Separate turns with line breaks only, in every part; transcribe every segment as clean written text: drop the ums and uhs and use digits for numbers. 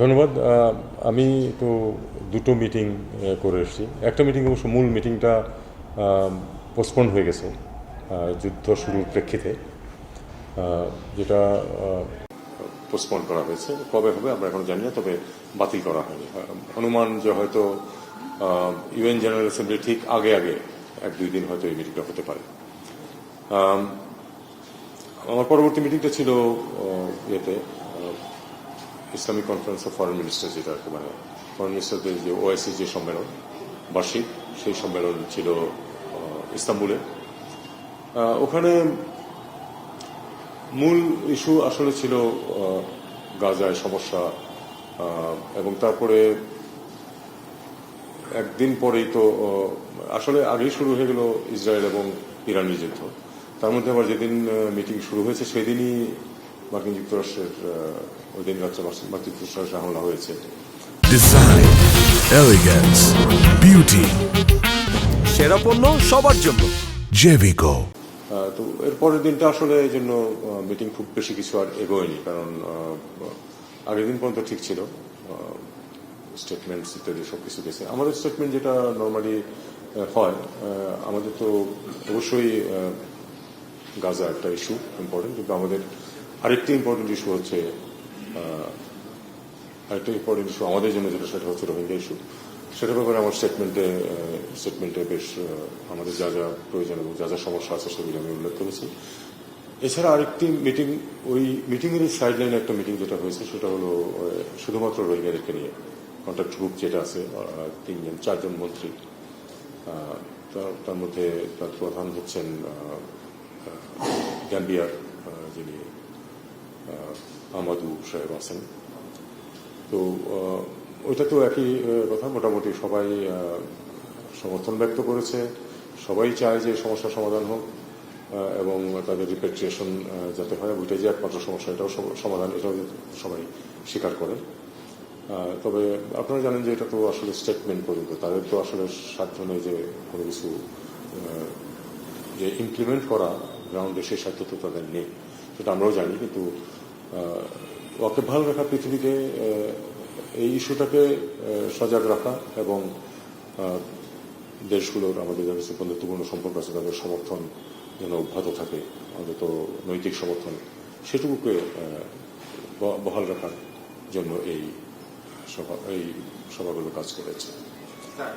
ধন্যবাদ। আমি তো দুটো মিটিং করে এসেছি। একটা মিটিং অবশ্য মূল মিটিংটা পোস্টপোন হয়ে গেছে যুদ্ধ শুরুর প্রেক্ষিতে, যেটা পোস্টপোন করা হয়েছে। কবে হবে আমরা এখন জানি না, তবে বাতিল করা হয়নি। অনুমান যে হয়তো ইউএন জেনারেল অ্যাসেম্বলি ঠিক আগে আগে 1-2 দিন হয়তো এই মিটিংটা হতে পারে। আমার পরবর্তী মিটিংটা ছিল ইয়েতে Islamic conference of foreign minister, যেটা মানে ফরেন মিনিস্টারদের যে ওআইসি যে সম্মেলন বার্ষিক, সেই সম্মেলন ছিল ইস্তাম্বুলে। ওখানে মূল ইস্যু আসলে ছিল গাজায় সমস্যা, এবং তারপরে একদিন পরেই তো আসলে আগেই শুরু হয়ে গেল ইসরায়েল এবং ইরানের যুদ্ধ। তার মধ্যে আবার যেদিন মিটিং শুরু হয়েছে সেদিনই মার্কিন যুক্তরাষ্ট্রের ওই দিন রাত্রে মার্কিন যুক্তরাষ্ট্রে হামলা হয়েছে।
ডিজাইন, এলিগেন্স, বিউটি, সেরা পণ্য সবার জন্য জেভিকো।
তো এর পরের দিনটা আসলে এই জন্য মিটিং খুব বেশি কিছু আর এগোয়নি, কারণ আগের দিন পর্যন্ত ঠিক ছিল, স্টেটমেন্টস ইত্যাদি সব কিছু গেছে। আমাদের স্টেটমেন্ট যেটা নর্মালি হয়, আমাদের তো অবশ্যই গাজা একটা ইস্যু ইম্পর্টেন্ট, কিন্তু আমাদের আরেকটি ইম্পর্টেন্ট ইস্যু হচ্ছে আমাদের জন্য, যেটা সেটা হচ্ছে রোহিঙ্গা ইস্যু। সেটার ব্যাপারে আমার স্টেটমেন্টে বেশ আমাদের যা যা প্রয়োজন এবং যা যা সমস্যা আছে সেগুলো আমি উল্লেখ করেছি। এছাড়া আরেকটি মিটিং, ওই মিটিংয়ের সাইডলাইনে একটা মিটিং যেটা হয়েছে সেটা হলো শুধুমাত্র রোহিঙ্গাদেরকে নিয়ে কন্ট্যাক্ট গ্রুপ যেটা আছে, 4জন মন্ত্রী, তার মধ্যে তার প্রধান হচ্ছেন গ্যাম্বিয়ার যিনি আমাদু সাহেব আছেন। তো ওইটা তো একই কথা, মোটামুটি সবাই সমর্থন ব্যক্ত করেছে। সবাই চায় যে সমস্যার সমাধান হোক এবং তাদের রিপেট্রিয়েশন যাতে হয়, ওইটাই যে একমাত্র সমস্যা, এটাও সমাধান, এটাও সবাই স্বীকার করে। তবে আপনারা জানেন যে এটা তো আসলে স্টেটমেন্ট পর্যন্ত, তাদের তো আসলে সাধ্য নেই যে কোনো কিছু যে ইমপ্লিমেন্ট করা গ্রাউন্ডে, সেই সাধ্য তো তাদের নেই, সেটা আমরাও জানি। কিন্তু ওকে ভালো রাখা, পৃথিবীকে এই ইস্যুটাকে সজাগ রাখা এবং দেশগুলোর আমাদের যাদের বন্ধুত্বপূর্ণ সম্পর্ক আছে তাদের সমর্থন যেন অব্যাহত থাকে, অন্তত নৈতিক সমর্থন, সেটুকুকে বহাল রাখার জন্য এই সভাগুলো কাজ করেছে।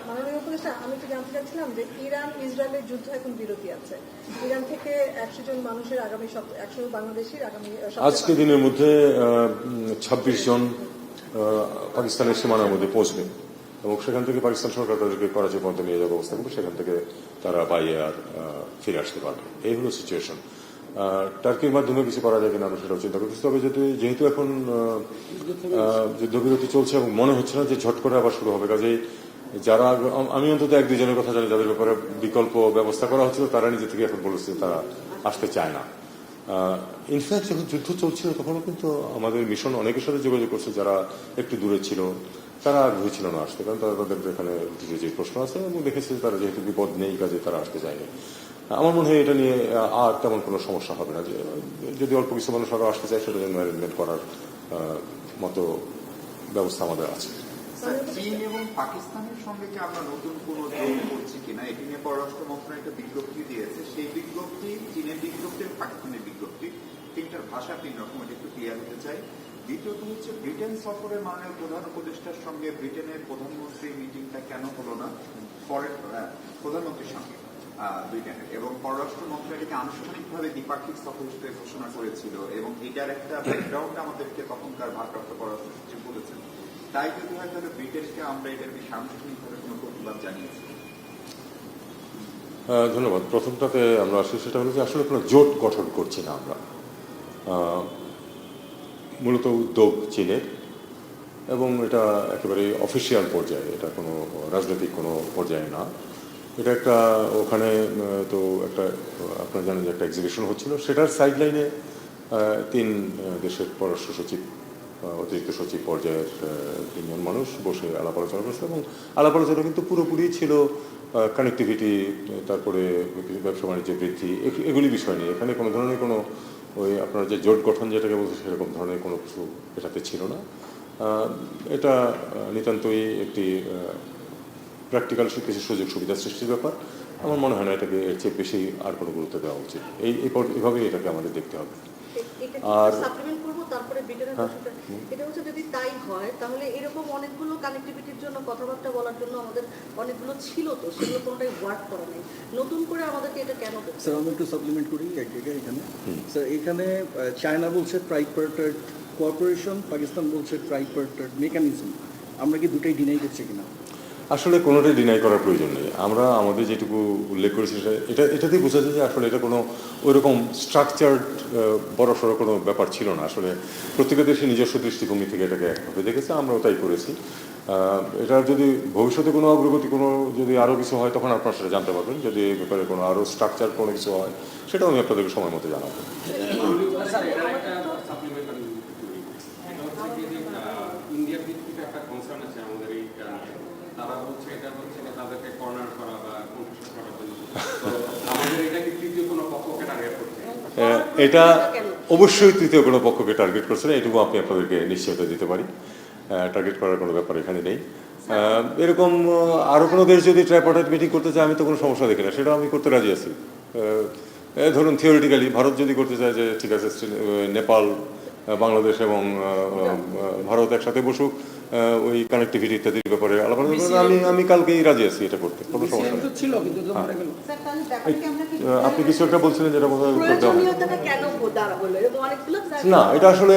মাননীয় উপদেষ্টা, আমি তো জানতে চাচ্ছিলাম যে ইরান ইসরায়েলের যুদ্ধ এখন বিরতি আছে। ইরান থেকে 100 জন মানুষের আগামী 100 বাংলাদেশির আগামী
আজকে দিনের মধ্যে 26 জন পাকিস্তানের সীমানার মধ্যে পৌঁছবে এবং সেখান থেকে পাকিস্তান সরকার তাদেরকে করাচি পর্যন্ত নিয়ে যাওয়ার ব্যবস্থা করবে, সেখান থেকে তারা বাইরে আর ফিরে আসতে পারবে। এই হলো সিচুয়েশন। টার্কির মাধ্যমে কিছু করা যায় কিনা আমরা সেটাও চিন্তা করতেছি। তবে যেহেতু এখন যুদ্ধবিরতি চলছে এবং মনে হচ্ছে না যে ঝট করে আবার শুরু হবে, কাজেই যারা, আমি অন্তত 1-2 জনের কথা জানি যাদের ব্যাপারে বিকল্প ব্যবস্থা করা হচ্ছিল, তারা নিজে থেকে এখন বলেছে তারা আসতে চায় না। ইনফ্যাক্ট যখন যুদ্ধ চলছিল তখনও কিন্তু আমাদের মিশন অনেকের সাথে যোগাযোগ করছে যারা একটু দূরে ছিল, তারা আগ্রহী ছিল না আসতে, কারণ তারা তাদের এখানে যে প্রশ্ন আছে এবং দেখেছে তারা যেহেতু বিপদ নেই কাজে তারা আসতে চায়নি। আমার মনে হয় এটা নিয়ে আর তেমন কোনো সমস্যা হবে না, যে যদি অল্প কিছু মানুষ আরও আসতে চায় সেটা জন্য অ্যারেঞ্জমেন্ট করার মতো ব্যবস্থা আমাদের আছে।
চীন এবং পাকিস্তানের সঙ্গে কি আমরা নতুন কোনো যোগ করছি কিনা, এটি নিয়ে পররাষ্ট্র মন্ত্রণালয় একটা বিজ্ঞপ্তি দিয়েছে। সেই বিজ্ঞপ্তি, চীনের বিজ্ঞপ্তি এবং পাকিস্তানের বিজ্ঞপ্তি, তিনটার ভাষা 3 রকম, এটা একটু ক্লিয়ার হতে চাই। দ্বিতীয়ত হচ্ছে ব্রিটেন সফরের মাননীয় প্রধান উপদেষ্টার সঙ্গে ব্রিটেনের প্রধানমন্ত্রীর মিটিংটা কেন হলো না প্রধানমন্ত্রীর সঙ্গে ব্রিটেনের, এবং পররাষ্ট্র মন্ত্রণালয়কে আনুষ্ঠানিকভাবে দ্বিপাক্ষিক সফর হিসেবে ঘোষণা করেছিল এবং এটার একটা ব্যাকগ্রাউন্ড আমাদেরকে তখনকার ভারপ্রাপ্ত পররাষ্ট্র সচিব বলেছেন। তাই যদি হয় তাহলে ব্রিটেনকে আমরা এটার বিষয়ে আনুষ্ঠানিকভাবে কোনো প্রতিবাদ জানিয়েছি।
ধন্যবাদ। প্রথমটাতে আমরা আসলে সেটা হলো যে আসলে কোনো জোট গঠন করছি না আমরা, মূলত উদ্যোগ চীনের এবং এটা একেবারে অফিসিয়াল পর্যায়ে, এটা কোনো রাজনৈতিক কোনো পর্যায়ে না। এটা একটা ওখানে তো একটা আপনারা জানেন যে একটা এক্সিবিশন হচ্ছিল, সেটার সাইডলাইনে 3 দেশের পররাষ্ট্র সচিব, অতিরিক্ত সচিব পর্যায়ের 3 জন মানুষ বসে আলাপ আলোচনা করছে এবং আলাপ আলোচনা কিন্তু পুরোপুরি ছিল কানেক্টিভিটি, তারপরে ব্যবসা বাণিজ্য বৃদ্ধি, এগুলি বিষয় নিয়ে। এখানে কোনো ধরনের কোনো ওই আপনার যে জোট গঠন যেটাকে বলছে সেরকম ধরনের কোনো কিছু এটাতে ছিল না। এটা নিতান্তই একটি প্র্যাকটিক্যাল কিছু সুযোগ সুবিধা সৃষ্টির ব্যাপার। আমার মনে হয় না এটাকে এর চেয়ে বেশি আর কোনো গুরুত্ব দেওয়া উচিত। এভাবেই এটাকে আমাদের দেখতে হবে। আর
সাপ্লিমেন্ট করবো তারপরে ব্রিটেনের প্রশ্নটা এটা হচ্ছে যদি তাই হয় তাহলে এরকম অনেকগুলো কানেক্টিভিটির জন্য কথাবার্তা বলার জন্য আমাদের অনেকগুলো ছিল তো সেগুলো কোনোটাই ওয়ার্ক করা নেই, নতুন করে আমাদেরকে এটা কেন করতে হবে?
স্যার আমি একটু সাপ্লিমেন্ট করি এক জায়গায় এখানে। স্যার এখানে চায়না বলছে ট্রাইপার্টাইট কোঅপারেশন, পাকিস্তান বলছে ট্রাইপার্টাইট মেকানিজম। আমরা কি দুটাই ডিনাই করছি কিনা?
আসলে কোনোটাই ডিনাই করার প্রয়োজন নেই। আমরা আমাদের যেটুকু উল্লেখ করেছি এটাতেই বোঝা যায় যে আসলে এটা কোনো ওইরকম স্ট্রাকচার্ড বড়সড় কোনো ব্যাপার ছিল না। আসলে প্রত্যেকের দেশে নিজস্ব দৃষ্টিভঙ্গি থেকে এটাকে একভাবে দেখেছে, আমরাও তাই করেছি। এটা যদি ভবিষ্যতে কোনো অগ্রগতি কোনো যদি আরও কিছু হয় তখন আপনারা সেটা জানতে পারবেন। যদি এই ব্যাপারে কোনো আরও স্ট্রাকচার কোনো কিছু হয় সেটাও আমি আপনাদেরকে সময় মতো জানাবো।
ইন্ডিয়ার দিক থেকে একটা কনসার্ন আছে আমাদের এই তারা বলছে এটা হচ্ছে তাদেরকে কর্নার করা বা কনফিউশন করার জন্য আমাদের এটা কি তৃতীয় কোনো পক্ষকে টার্গেট করছে?
এটা অবশ্যই তৃতীয় কোনো পক্ষকে টার্গেট করছে না, এটুকু আপনি আপনাদেরকে নিশ্চয়তা দিতে পারি। টার্গেট করার কোনো ব্যাপার এখানে নেই। এরকম আরও কোনো দেশ যদি ট্রাইপার্টাইট মিটিং করতে চায় আমি তো কোনো সমস্যা দেখি না, সেটা আমি করতে রাজি আছি। ধরুন থিওরিটিক্যালি ভারত যদি করতে চায় যে ঠিক আছে নেপাল, বাংলাদেশ এবং ভারত একসাথে বসুক ওই কানেক্টিভিটি ইত্যাদির ব্যাপারে আলাদা আমি কালকেই রাজি আছি এটা করতে, কোনো সমস্যা নেই।
ছিল কিন্তু
আপনি কিছু একটা বলছিলেন যেটা বোধহয় উত্তর দেওয়া হয়নি।
প্রয়োজনীয়তাটা কেন দাঁড়ালো এরকম অনেকগুলো
না, এটা আসলে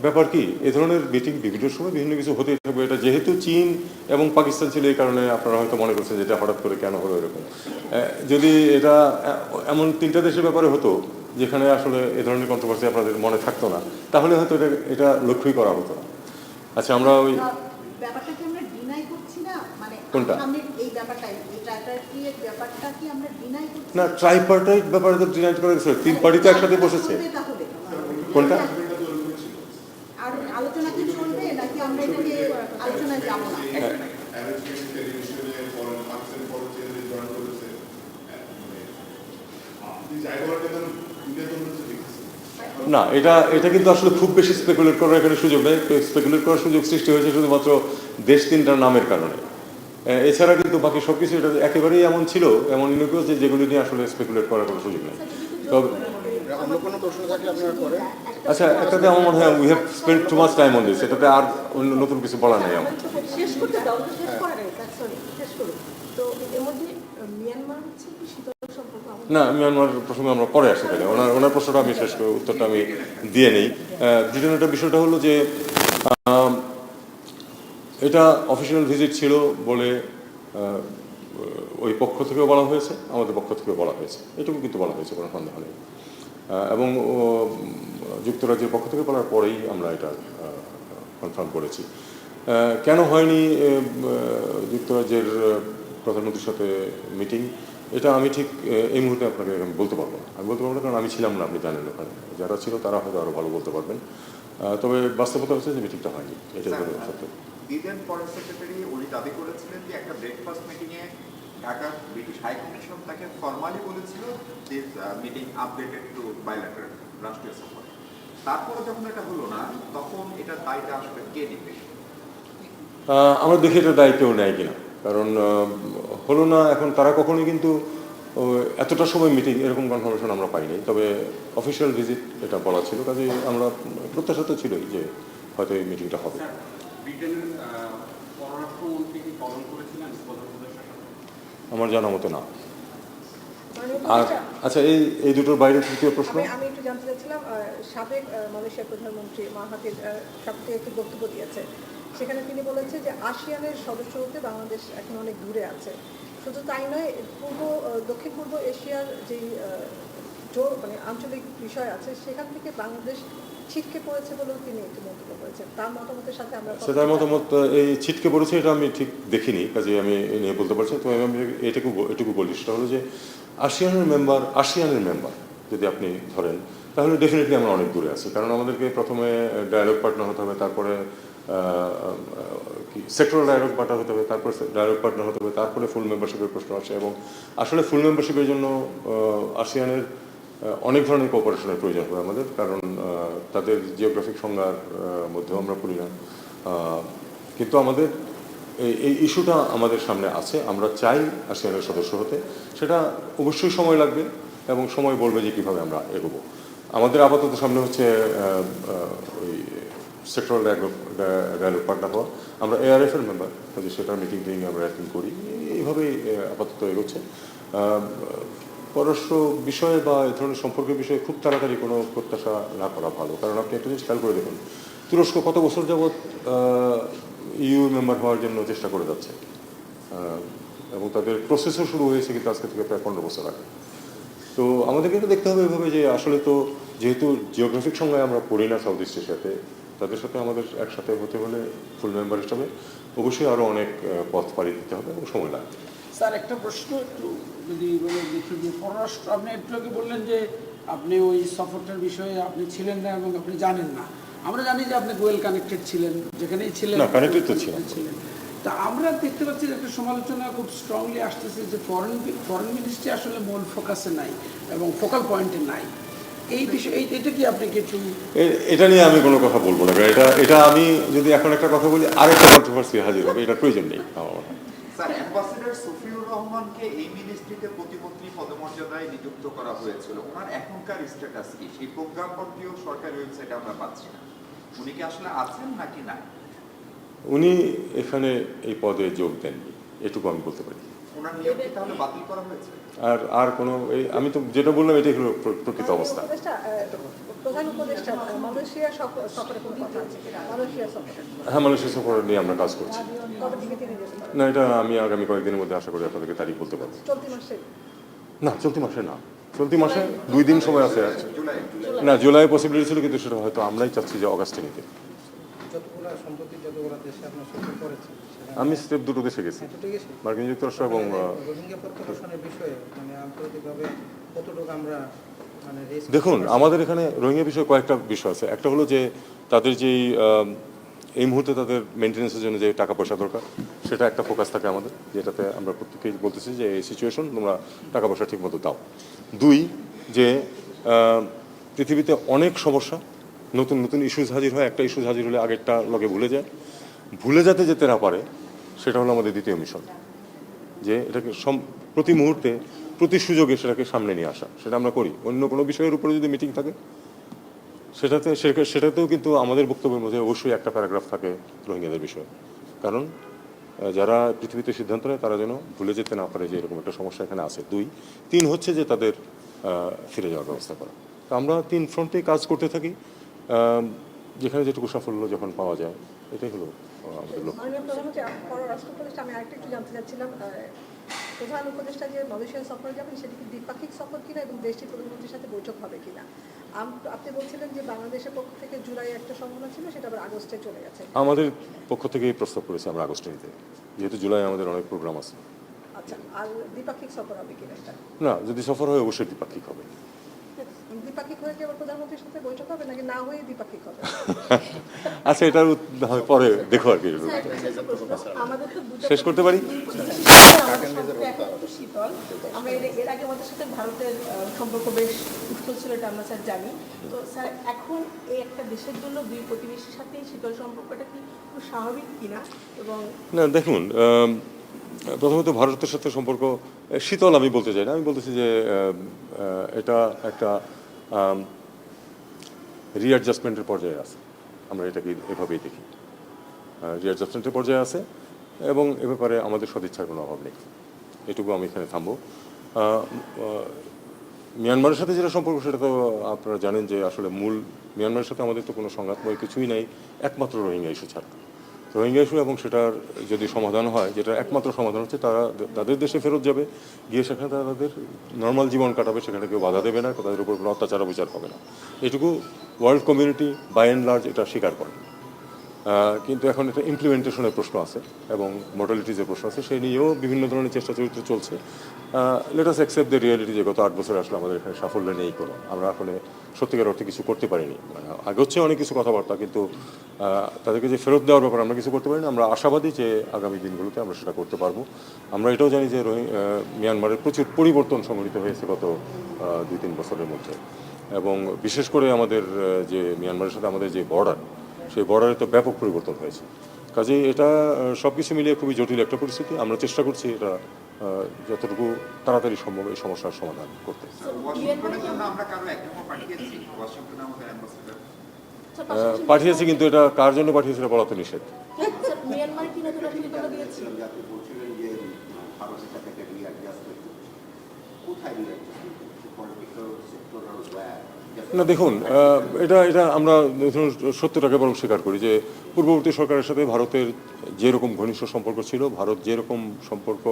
ব্যাপার কি এ ধরনের মিটিং বিভিন্ন সময় বিভিন্ন কিছু হতেই থাকবে। এটা যেহেতু চীন এবং পাকিস্তান ছিল এই কারণে আপনারা হয়তো মনে করছেন যে এটা হঠাৎ করে কেন হলো এরকম। যদি এটা এমন তিনটা দেশের ব্যাপারে হতো যেখানে আসলে এ ধরনের কন্ট্রোভার্সি আপনাদের মনে থাকতো না তাহলে হয়তো এটা লক্ষ্যই করা হতো না। আচ্ছা, আমরা ওই
ব্যাপারটা কি আমরা ডিনাই করছি না, মানে
কোনটা?
আমি এই ব্যাপারটা এই ট্রাইপার্টাইট ব্যাপারটা কি আমরা ডিনাই করছি
না, ট্রাইপার্টাইট ব্যাপারে তো ডিনাইট করা গেছে, তিন পার্টি তো একসাথে বসেছে।
তাহলে
কোনটা?
আর আলোচনা কি চলবে নাকি আমরা এটাকে আলোচনায় যাব না?
না, এটা কিন্তু আসলে খুব বেশি স্পেকুলেট করার এখানে সুযোগ নেই। স্পেকুলেট করার সুযোগ সৃষ্টি হয়েছে শুধুমাত্র দেশ তিনটার নামের কারণে। এছাড়া কিন্তু বাকি সব কিছু এটা একেবারেই এমন ছিল, এমন ইউনিকুয়াস যে যেগুলি নিয়ে আসলে স্পেকুলেট করার কোনো সুযোগ নেই। তবে
অন্য কোনো প্রশ্ন থাকলে আপনারা করেন।
আচ্ছা, একটাতে আমার মনে হয় we have spend too much time on this, এটাতে আর অন্য নতুন কিছু বলা নেই আমার।
শেষ করতে দাও, শেষ করে নাই, সরি শেষ করুন। তো এর মধ্যে মিয়ানমার হচ্ছে কি শীতল সম্পর্ক
না, মিয়ানমার প্রসঙ্গে আমরা পরে আসি তাহলে। ওনার প্রশ্নটা আমি শেষ করে উত্তরটা আমি দিয়ে নেই। ব্রিটেনের বিষয়টা হলো যে এটা অফিসিয়াল ভিজিট ছিল বলে ওই পক্ষ থেকেও বলা হয়েছে, আমাদের পক্ষ থেকেও বলা হয়েছে, এটুকু কিন্তু বলা হয়েছে, কোনো সন্দেহ নেই। এবং যুক্তরাজ্যের পক্ষ থেকে বলার পরেই আমরা এটা কনফার্ম করেছি। কেন হয়নি যুক্তরাজ্যের প্রধানমন্ত্রীর সাথে মিটিং, এটা আমি ঠিক এই মুহূর্তে আপনাকে বলতে পারবো না। আমি বলতে পারবো না কারণ আমি ছিলাম না, আপনি জানেন। ওখানে যারা ছিল তারা হয়তো আরও ভালো বলতে পারবেন। তবে বাস্তবতা হচ্ছে যে মিটিংটা হয়নি, এটাই সত্য।
ব্রিটেন ফরেন সেক্রেটারি উনি দাবি করেছিলেন যে একটা ব্রেকফাস্ট মিটিংয়ে ঢাকা ব্রিটিশ হাই কমিশন তাকে ফরমালি বলেছিল যে মিটিং আপডেটেড টু বাইল্যাটারাল রাষ্ট্রীয় সফর। তারপরে যখন এটা হলো না তখন এটা দায়টা আসলে কে নেবে?
আমরা দেখি এটা দায় কেউ নেয় কিনা, কারণ হলো না এখন। তারা কখনোই কিন্তু এতটা সময় মিটিং এরকম কনফার্মেশন আমরা পাইনি। তবে অফিসিয়াল ভিজিট এটা বলা ছিল, কাজে আমরা প্রত্যাশা তো ছিলই যে হয়তো এই মিটিংটা হবে।
ব্রিটেনের পররাষ্ট্রমন্ত্রী কি পালন করেছিলেন প্রধান উপদেষ্টার সাথে?
আমার জানা মতো না। আর আচ্ছা, এই দুটোর বাইরে তৃতীয় প্রশ্ন
আমি একটু জানতে চাচ্ছিলাম, সাবেক মালয়েশিয়ার প্রধানমন্ত্রী মাহাথির সবথেকে একটি বক্তব্য দিয়েছে, সেখানে তিনি বলেছে যে আসিয়ানের সদস্য হতে বাংলাদেশ এখন অনেক দূরে আছে। শুধু তাই নয়, দক্ষিণ পূর্ব এশিয়ার যেই মানে আঞ্চলিক বিষয় আছে সেখান থেকে বাংলাদেশ ছিটকে পড়েছে বলেও তিনি একটি মন্তব্য করেছেন। তার মতামতের সাথে আমরা
সেটার মতামত এই ছিটকে পড়েছে এটা আমি ঠিক দেখিনি, কাজে আমি এই নিয়ে বলতে পারছি। তো আমি এটুকু বলি, সেটা হলো যে আসিয়ানের মেম্বার যদি আপনি ধরেন তাহলে ডেফিনেটলি আমরা অনেক দূরে আছি। কারণ আমাদেরকে প্রথমে ডায়ালগ পার্টনার হতে হবে, তারপরে সেক্টরাল ডায়ালগ পার্টনার হতে হবে, তারপরে ডায়ালগ পার্টনার হতে হবে, তারপরে ফুল মেম্বারশিপের প্রশ্ন আসে। এবং আসলে ফুল মেম্বারশিপের জন্য আসিয়ানের অনেক ধরনের কোঅপারেশনের প্রয়োজন হবে আমাদের, কারণ তাদের জিওগ্রাফিক সংজ্ঞার মধ্যেও আমরা পড়ি না। কিন্তু আমাদের এই ইস্যুটা আমাদের সামনে আছে। আমরা চাই আসিয়ানের সদস্য হতে, সেটা অবশ্যই সময় লাগবে এবং সময় বলবে যে কীভাবে আমরা এগোবো। আমাদের আপাতত সামনে হচ্ছে ওই সেক্টরাল ডায়ালগ পার্টনার হওয়া। আমরা ARF এর মেম্বার, কাজে সেটার মিটিং আমরা অ্যাটেন্ড করি, এইভাবেই আপাতত এগোচ্ছে। পররাষ্ট্র বিষয়ে বা এই ধরনের সম্পর্কের বিষয়ে খুব তাড়াতাড়ি কোনো প্রত্যাশা না করা ভালো, কারণ আপনি একটা জিনিস খেয়াল করে দেখুন, তুরস্ক কত বছর যাবৎ EU মেম্বার হওয়ার জন্য চেষ্টা করে যাচ্ছে, এবং তাদের প্রসেসও শুরু হয়েছে কিন্তু আজকে থেকে প্রায় 15 বছর আগে। তো আমাদেরকে এটা দেখতে হবে এভাবে যে আসলে তো যেহেতু জিওগ্রাফিক সংজ্ঞায় আমরা পড়ি না সাউথ ইস্ট এশিয়াতে, তাদের সাথে আমাদের একসাথে হতে হলে ফুল মেম্বার হিসাবে অবশ্যই আরও অনেক পথ পাড়ি দিতে হবে এবং সময় লাগবে।
স্যার একটা প্রশ্ন একটু যদি বলে দেখি যে পররাষ্ট্র, আপনি একটু আগে বললেন যে আপনি ওই সফরটার বিষয়ে আপনি ছিলেন না এবং আপনি জানেন না। আমরা জানি যে আপনি ওয়েল কানেক্টেড ছিলেন, যেখানেই ছিলেন
না, connected তো ছিলাম।
তা আমরা দেখতে পাচ্ছি যে একটা সমালোচনা খুব স্ট্রংলি আসতেছে যে ফরেন মিনিস্ট্রি আসলে মূল ফোকাসে নাই এবং ফোকাল পয়েন্টে নাই। এই বিষয়ে এটা কি আপনি কিছু?
এটা নিয়ে আমি কোনো কথা বলবো না, এটা আমি যদি এখন একটা কথা বলি আরেকটা কন্ট্রোভার্সি হাজির হবে, এটা প্রয়োজন নেই আমার মনে হয়।
স্যার, অ্যাম্বাসেডর সফিউর রহমানকে এই মিনিস্ট্রিতে প্রতিমন্ত্রী পদমর্যাদায় নিযুক্ত করা হয়েছিল। ওনার এখনকার স্ট্যাটাস কি? সেই প্রজ্ঞাপনটিও সরকারি ওয়েবসাইটে আমরা পাচ্ছি না। উনি কি আসলে আছেন নাকি না?
উনি এখানে এই পদে যোগ দেননি, এটুকু আমি বলতে পারি।
ওনার নিয়োগ কি তাহলে বাতিল করা হয়েছে?
আর কোনো আমি তো যেটা বললাম এটাই হলো প্রকৃত অবস্থা।
প্রধান উপদেষ্টা মালয়েশিয়া সফরে কোনো কথা আছে কিনা? মালয়েশিয়া সফরে
হ্যাঁ, মালয়েশিয়া সফর নিয়ে আমরা কাজ করছি।
কবে থেকে তিনি যেতে পারেন?
না, এটা আমি আগামী কয়েকদিনের মধ্যে আশা করি আপনাদেরকে তারিখ বলতে পারবো।
চলতি মাসে?
না, চলতি মাসে না, চলতি মাসে 2 দিন সময় আছে।
জুলাই
না, জুলাই পসিবিলিটি ছিল, কিন্তু সেটা হয়তো আমরাই চাচ্ছি যে অগাস্টে নিতে।
যতগুলো দেশে আপনার সফর করেছেন,
আমি স্টেপ 2 দেশে গেছি, মার্কিন যুক্তরাষ্ট্র এবং
রোহিঙ্গা প্রত্যাবাসনের বিষয়ে মানে আন্তর্জাতিকভাবে কতটুকু আমরা মানে
দেখুন, আমাদের এখানে রোহিঙ্গা বিষয়ে কয়েকটা বিষয় আছে। একটা হলো যে তাদের যেই এই মুহূর্তে তাদের মেনটেন্যান্সের জন্য যে টাকা পয়সা দরকার, সেটা একটা ফোকাস থাকে আমাদের, যেটাতে আমরা প্রত্যেকেই বলতেছি যে এই সিচুয়েশন, তোমরা টাকা পয়সা ঠিক মতো দাও। 2, যে পৃথিবীতে অনেক সমস্যা, নতুন নতুন ইস্যুজ হাজির হয়, একটা ইস্যুজ হাজির হলে আগেরটা লগে ভুলে যেতে না পারে, সেটা হলো আমাদের দ্বিতীয় মিশন, যে এটাকে প্রতি মুহূর্তে প্রতি সুযোগে সেটাকে সামনে নিয়ে আসা। সেটা আমরা করি। অন্য কোনো বিষয়ের উপরে যদি মিটিং থাকে সেটাতেও কিন্তু আমাদের বক্তব্যের মধ্যে অবশ্যই একটা প্যারাগ্রাফ থাকে রোহিঙ্গাদের বিষয়ে, কারণ যারা পৃথিবীতে সিদ্ধান্ত নেয় তারা যেন ভুলে যেতে না পারে যে এরকম একটা সমস্যা এখানে আছে। 2, 3 হচ্ছে যে তাদের ফিরে যাওয়ার ব্যবস্থা করা। তো আমরা 3 ফ্রন্টেই কাজ করতে থাকি, যেখানে যেটুকু সাফল্য যখন পাওয়া যায়, এটাই হলো আমাদের লক্ষ্য।
মাননীয় প্রধানমন্ত্রী, পররাষ্ট্র উপদেষ্টা, আমি আরেকটা একটু জানতে চাচ্ছিলাম, প্রধান উপদেষ্টা যে মালয়েশিয়া সফরে যাবেন সেটি কি দ্বিপাক্ষিক সফর কিনা এবং দেশটির প্রধানমন্ত্রীর সাথে বৈঠক হবে কিনা? আপনি বলছিলেন যে বাংলাদেশের পক্ষ থেকে জুলাই একটা সম্ভাবনা ছিল, সেটা আবার আগস্টে চলে গেছে।
আমাদের পক্ষ থেকে এই প্রস্তাব করেছি আমরা আগস্টে নিতে, যেহেতু জুলাই আমাদের অনেক প্রোগ্রাম আছে।
আচ্ছা, আর দ্বিপাক্ষিক সফর হবে কিনা এটা?
না, যদি সফর হয় অবশ্যই দ্বিপাক্ষিক হবে।
দ্বিপাক্ষিক হয়ে কি আবার প্রধানমন্ত্রীর সাথে বৈঠক হবে নাকি না হয়ে দ্বিপাক্ষিক হবে?
আচ্ছা, এটার পরে দেখো আর কি।
আমাদের তো দুটো
শেষ করতে পারি?
আমাদের সম্পর্ক এখন একটু শীতল। আমরা এর আগে আমাদের সাথে ভারতের সম্পর্ক বেশ উষ্ণ ছিল, এটা আমরা স্যার জানি। তো স্যার, এখন এই একটা দেশের জন্য দুই প্রতিবেশীর সাথে শীতল সম্পর্কটা কি খুব স্বাভাবিক কিনা? এবং
না, দেখুন, প্রথমত ভারতের সাথে সম্পর্ক শীতল আমি বলতে চাই না, আমি বলতেছি যে এটা একটা রিঅ্যাডজাস্টমেন্টের পর্যায়ে আছে। আমরা এটাকে এভাবেই দেখি, রিঅ্যাডজাস্টমেন্টের পর্যায়ে আছে, এবং এ ব্যাপারে আমাদের সদিচ্ছার কোনো অভাব নেই। এটুকু আমি এখানে থামবো। মিয়ানমারের সাথে যেটা সম্পর্ক, সেটা তো আপনারা জানেন যে আসলে মূল মিয়ানমারের সাথে আমাদের তো কোনো সংঘাতময় কিছুই নাই, একমাত্র রোহিঙ্গা ইস্যু ছাড়া। রোহিঙ্গা ইস্যু, এবং সেটার যদি সমাধান হয়, যেটা একমাত্র সমাধান হচ্ছে তারা তাদের দেশে ফেরত যাবে, গিয়ে সেখানে তারা তাদের নর্মাল জীবন কাটাবে, সেখানে কেউ বাধা দেবে না, তাদের উপর কোনো অত্যাচার বিচার হবে না। এটুকু world community by and large এটা স্বীকার করে। কিন্তু এখন এটা ইমপ্লিমেন্টেশনের প্রশ্ন আছে এবং মডালিটিজের প্রশ্ন আছে, সেই নিয়েও বিভিন্ন ধরনের চেষ্টা চরিত্র চলছে। Let us accept the reality যে গত 8 বছর আসলে আমাদের এখানে সাফল্য নেই কোনো, আমরা আসলে সত্যিকার অর্থে কিছু করতে পারিনি। আগে হচ্ছে অনেক কিছু কথাবার্তা, কিন্তু তাদেরকে যে ফেরত দেওয়ার ব্যাপারে আমরা কিছু করতে পারিনি। আমরা আশাবাদী যে আগামী দিনগুলোতে আমরা সেটা করতে পারবো। আমরা এটাও জানি যে মিয়ানমারের প্রচুর পরিবর্তন সংঘটিত হয়েছে গত 2-3 বছরের মধ্যে, এবং বিশেষ করে আমাদের যে মিয়ানমারের সাথে আমাদের যে বর্ডার, সেই বর্ডারে তো ব্যাপক পরিবর্তন হয়েছে। কাজেই এটা সব কিছু মিলিয়ে খুবই জটিল একটা পরিস্থিতি। আমরা চেষ্টা করছি এটা যতটুকু তাড়াতাড়ি সম্ভব এই সমস্যার সমাধান করতে।
ওয়াশিংটনের জন্য আমরা কারো একদমও পাঠিয়েছি, ওয়াশিংটনে আমাদের অ্যাম্বাসেডর
স্যার, পাশাপাশি
পাঠিয়েছি, কিন্তু এটা কার জন্য পাঠিয়েছে এটা বলা তো নিষেধ।
স্যার, মিয়ানমার কি নতুন অভিজ্ঞতা দিয়েছে?
আপনি বলছিলেন যে ভারতের সাথে একটা রিঅ্যাডজাস্টমেন্ট কোথায় রিঅ্যাডজাস্টমেন্ট পলিটিক্যাল সেক্টরাল
না দেখুন, এটা এটা আমরা ধরুন সত্যটাকে বরং স্বীকার করি যে পূর্ববর্তী সরকারের সাথে ভারতের যেরকম ঘনিষ্ঠ সম্পর্ক ছিল, ভারত যেরকম সম্পর্ক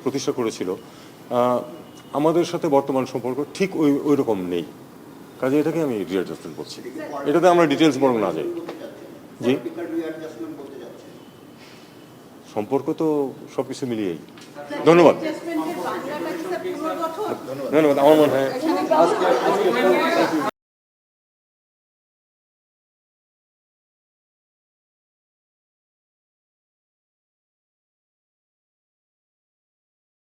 প্রতিষ্ঠা করেছিল, আমাদের সাথে বর্তমান সম্পর্ক ঠিক ওই রকম নেই। কাজে এটাকে আমি রিঅ্যাডজাস্টমেন্ট বলছি, এটাতে আমরা ডিটেলস বরং না যাই। জি,
রিঅ্যাডজাস্টমেন্ট বলতে যাচ্ছে
সম্পর্ক তো সব কিছু মিলিয়েই। ধন্যবাদ,
অ্যাডজাস্টমেন্টের বাংলা স্যার পুনর্গঠন
ধন্যবাদ। আমার মনে হয়